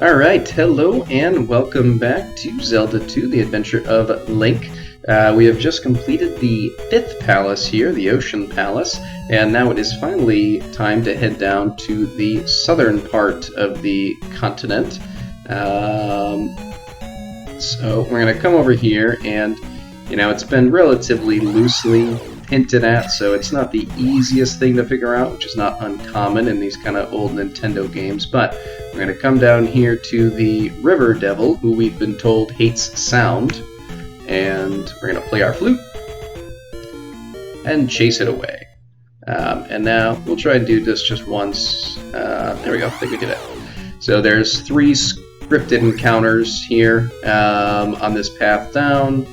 Alright, hello and welcome back to Zelda 2, The Adventure of Link. We have just completed the 5th palace here, the Ocean Palace, and now it is finally time to head down to the southern part of the continent. So we're going to come over here, and it's been relatively loosely hinted at, so it's not the easiest thing to figure out, which is not uncommon in these kind of old Nintendo games, but we're going to come down here to the River Devil, who we've been told hates sound, and we're going to play our flute and chase it away. And now we'll try and do this just once. There we go, I think we did it. So there's 3 scripted encounters here on this path down.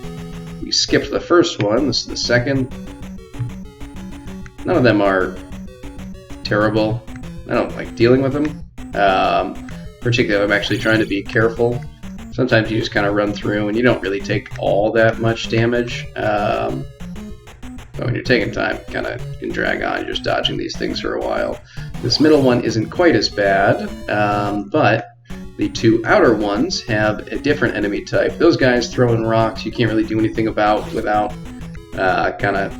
We skipped the first one, this is the second. None of them are terrible. I don't like dealing with them. Particularly, I'm actually trying to be careful. Sometimes you just kind of run through and you don't really take all that much damage. But when you're taking time, you kind of can drag on. You're just dodging these things for a while. This middle one isn't quite as bad, but the 2 outer ones have a different enemy type. Those guys throwing rocks you can't really do anything about without kind of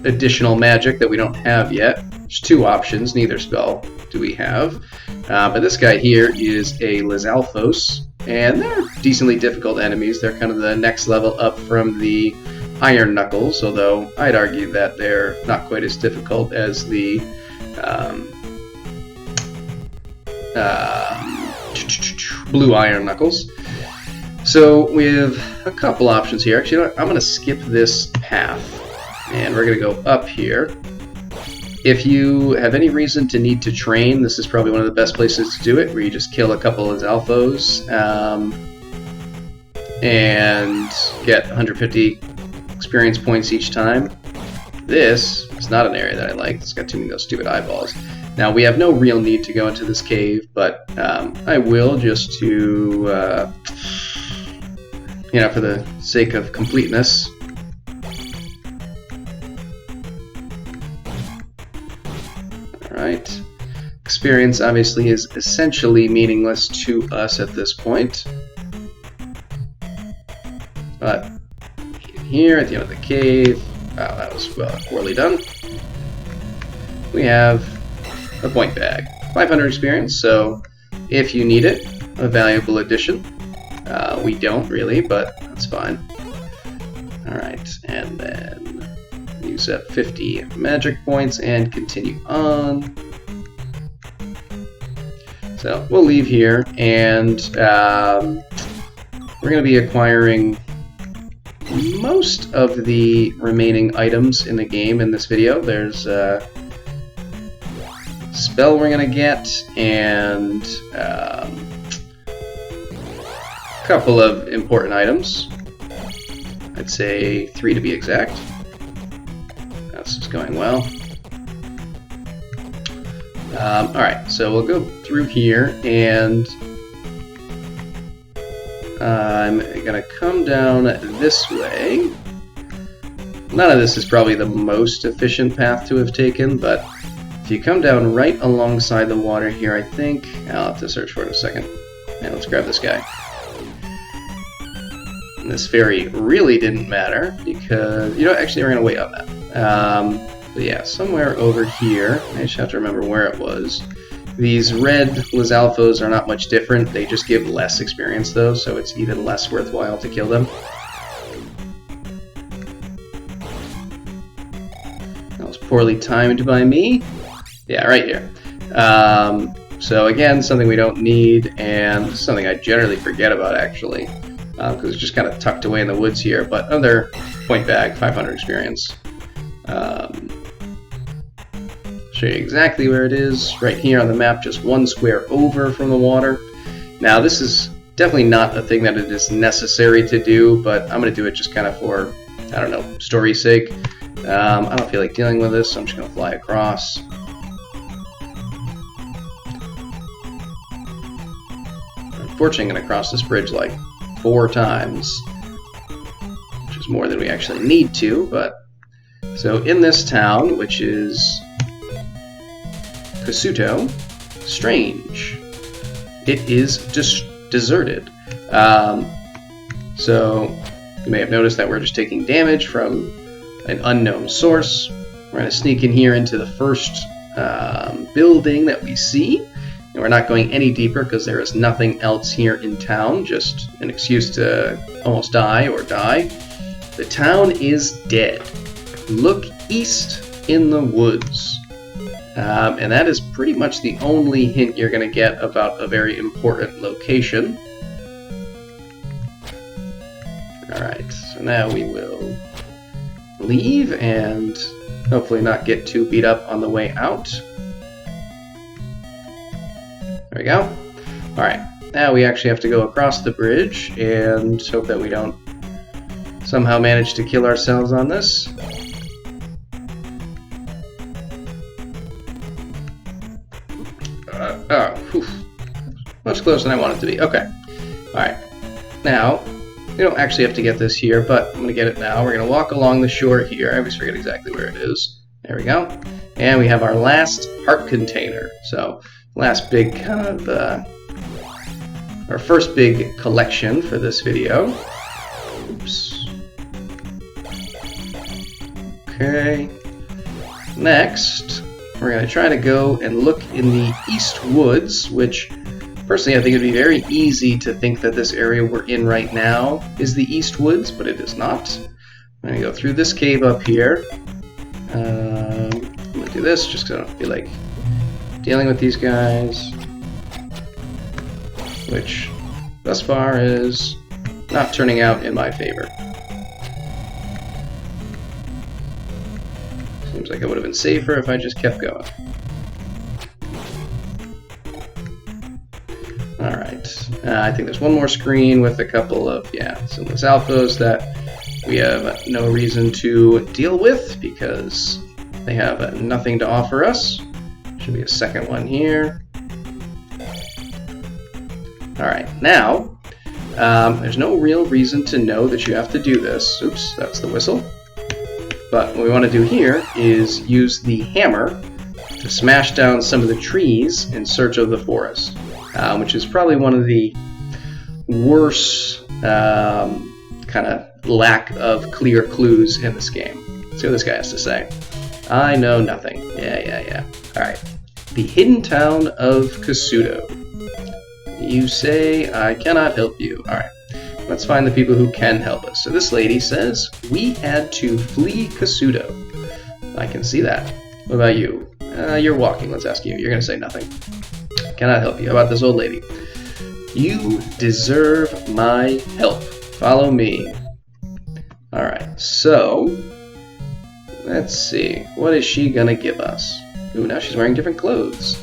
additional magic that we don't have yet. There's 2 options, neither spell do we have. But this guy here is a Lizalfos, and they're decently difficult enemies. They're kind of the next level up from the Iron Knuckles, although I'd argue that they're not quite as difficult as the Blue Iron Knuckles. So we have a couple options here. Actually, I'm going to skip this path, and we're going to go up here. If you have any reason to need to train, this is probably one of the best places to do it, where you just kill a couple of Zalfos and get 150 experience points each time. This is not an area that I like. It's got too many of those stupid eyeballs. Now, we have no real need to go into this cave, but I will just to, for the sake of completeness. Alright. Experience, obviously, is essentially meaningless to us at this point. But here, at the end of the cave, wow, that was poorly done. We have a point bag. 500 experience, so if you need it, a valuable addition. We don't really, but that's fine. Alright, and then use up 50 magic points and continue on. So we'll leave here, and we're going to be acquiring most of the remaining items in the game in this video. There's a spell we're going to get, and a couple of important items. I'd say 3 to be exact. This is going well. Alright, so we'll go through here, and I'm going to come down this way. None of this is probably the most efficient path to have taken, but if you come down right alongside the water here, I think I'll have to search for it in a second. And let's grab this guy. And this fairy really didn't matter, because, actually we're going to wait on that. But yeah, somewhere over here, I just have to remember where it was. These red Lizalfos are not much different, they just give less experience though, so it's even less worthwhile to kill them. That was poorly timed by me. Yeah, right here. So again, something we don't need, and something I generally forget about actually, because it's just kind of tucked away in the woods here, but another point bag, 500 experience. Show you exactly where it is, right here on the map, just 1 square over from the water. Now this is definitely not a thing that it is necessary to do, but I'm going to do it just kind of for, I don't know, story's sake. I don't feel like dealing with this, so I'm just going to fly across. Unfortunately, I'm going to cross this bridge like 4 times, which is more than we actually need to, but... So in this town, which is Kasuto, strange. it is deserted. So you may have noticed that we're just taking damage from an unknown source. We're going to sneak in here into the first building that we see. And we're not going any deeper because there is nothing else here in town, just an excuse to almost die or die. The town is dead. Look east in the woods. And that is pretty much the only hint you're going to get about a very important location. Alright, so now we will leave and hopefully not get too beat up on the way out. There we go. Alright, now we actually have to go across the bridge and hope that we don't somehow manage to kill ourselves on this. Much closer than I want it to be. Okay. Alright. Now, we don't actually have to get this here, but I'm going to get it now. We're going to walk along the shore here. I always forget exactly where it is. There we go. And we have our last heart container. So, last big kind of, our first big collection for this video. Oops. Okay. Next, we're going to try to go and look in the East Woods, which, personally, I think it would be very easy to think that this area we're in right now is the East Woods, but it is not. I'm going to go through this cave up here. I'm going to do this just because I don't feel like dealing with these guys, which thus far is not turning out in my favor. Seems like it would have been safer if I just kept going. Alright, I think there's one more screen with a couple of, Sinless Alphas that we have no reason to deal with because they have nothing to offer us. Should be a second one here. Alright, now, there's no real reason to know that you have to do this. Oops, that's the whistle. But what we want to do here is use the hammer to smash down some of the trees in search of the forest, which is probably one of the worst kind of lack of clear clues in this game. Let's see what this guy has to say. I know nothing. Yeah. Alright. The hidden town of Kasuto. You say I cannot help you. Alright. Let's find the people who can help us. So this lady says, we had to flee Kasuto. I can see that. What about you? You're walking. Let's ask you. You're going to say nothing. Cannot help you. How about this old lady? You deserve my help. Follow me. Alright, so let's see. What is she going to give us? Ooh, now she's wearing different clothes.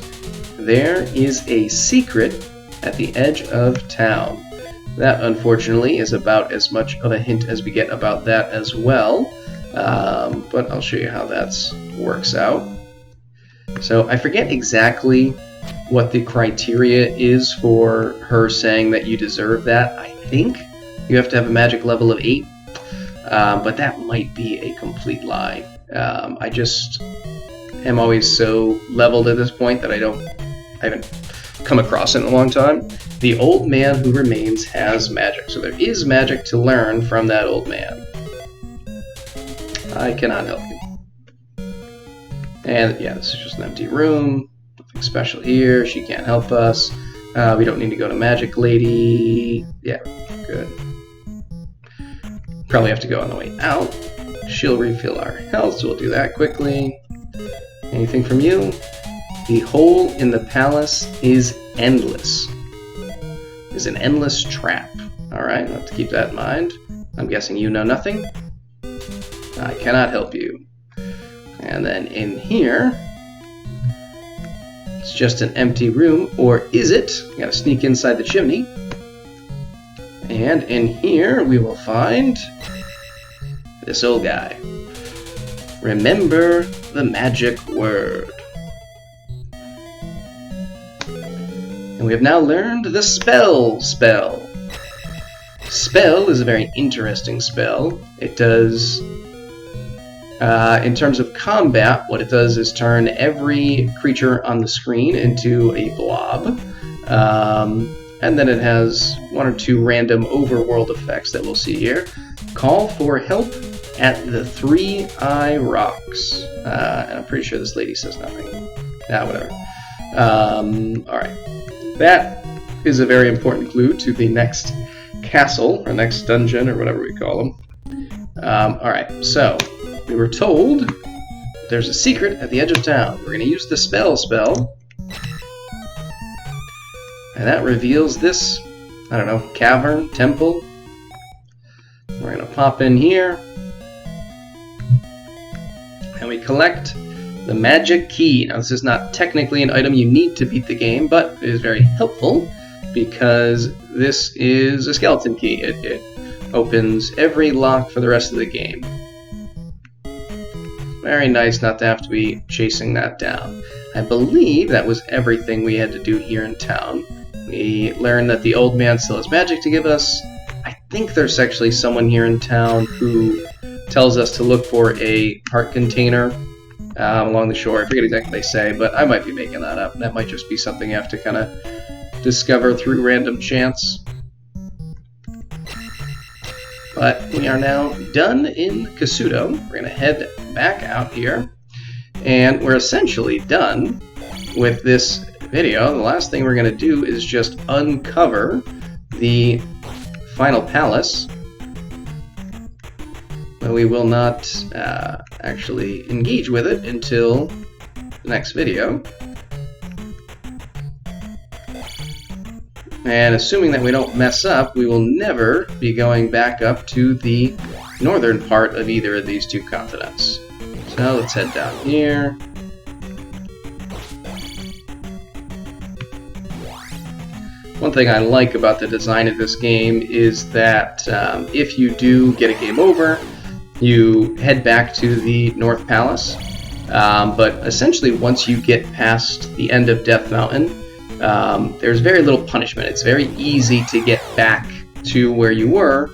There is a secret at the edge of town. That, unfortunately, is about as much of a hint as we get about that as well. But I'll show you how that works out. So I forget exactly what the criteria is for her saying that you deserve that. I think you have to have a magic level of 8. But that might be a complete lie. I just am always so leveled at this point that I haven't come across it in a long time. The old man who remains has magic, so there is magic to learn from that old man. I cannot help you. And yeah, this is just an empty room. Nothing special here. She can't help us. We don't need to go to Magic Lady. Yeah, good. Probably have to go on the way out. She'll refill our health, so we'll do that quickly. Anything from you? The hole in the palace is endless. Is an endless trap. Alright, I'll have to keep that in mind. I'm guessing you know nothing. I cannot help you. And then in here, it's just an empty room, or is it? You gotta sneak inside the chimney. And in here we will find this old guy. Remember the magic word. And we have now learned the spell. Spell is a very interesting spell. It does, in terms of combat, what it does is turn every creature on the screen into a blob. And then it has one or two random overworld effects that we'll see here. Call for help at the 3-Eye Rocks. And I'm pretty sure this lady says nothing. Whatever. Alright. That is a very important clue to the next castle, or next dungeon, or whatever we call them. Alright, so we were told there's a secret at the edge of town. We're going to use the spell. And that reveals this, I don't know, cavern, temple. We're going to pop in here. And we collect the magic key. Now, this is not technically an item you need to beat the game, but it is very helpful because this is a skeleton key. It opens every lock for the rest of the game. Very nice not to have to be chasing that down. I believe that was everything we had to do here in town. We learned that the old man still has magic to give us. I think there's actually someone here in town who tells us to look for a heart container along the shore. I forget exactly what they say, but I might be making that up. That might just be something you have to kind of discover through random chance. But we are now done in Kasuto. We're going to head back out here, and we're essentially done with this video. The last thing we're going to do is just uncover the final palace. But we will not actually engage with it until the next video. And assuming that we don't mess up, we will never be going back up to the northern part of either of these two continents. So let's head down here. One thing I like about the design of this game is that if you do get a game over, you head back to the North Palace. But essentially, once you get past the end of Death Mountain, there's very little punishment. It's very easy to get back to where you were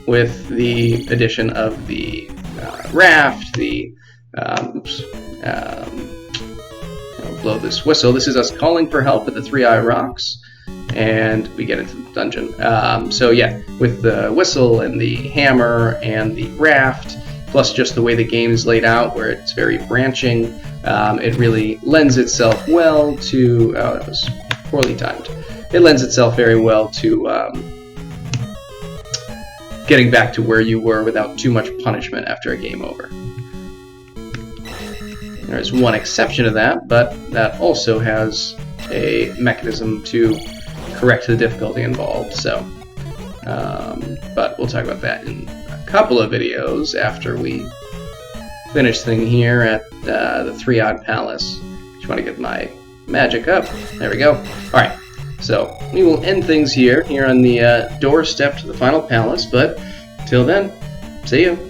with the addition of the raft, the I'll blow this whistle. This is us calling for help at the 3-Eye Rocks, and we get into the dungeon. So yeah, with the whistle and the hammer and the raft, plus just the way the game is laid out, where it's very branching, it really lends itself well to... Oh, that was poorly timed. It lends itself very well to getting back to where you were without too much punishment after a game over. There's one exception to that, but that also has a mechanism to correct the difficulty involved, so... but we'll talk about that in a couple of videos after we finish thing here at the 3-Eye Palace. Just want to get my magic up. There we go. Alright, so we will end things here on the doorstep to the final palace, but till then, see you.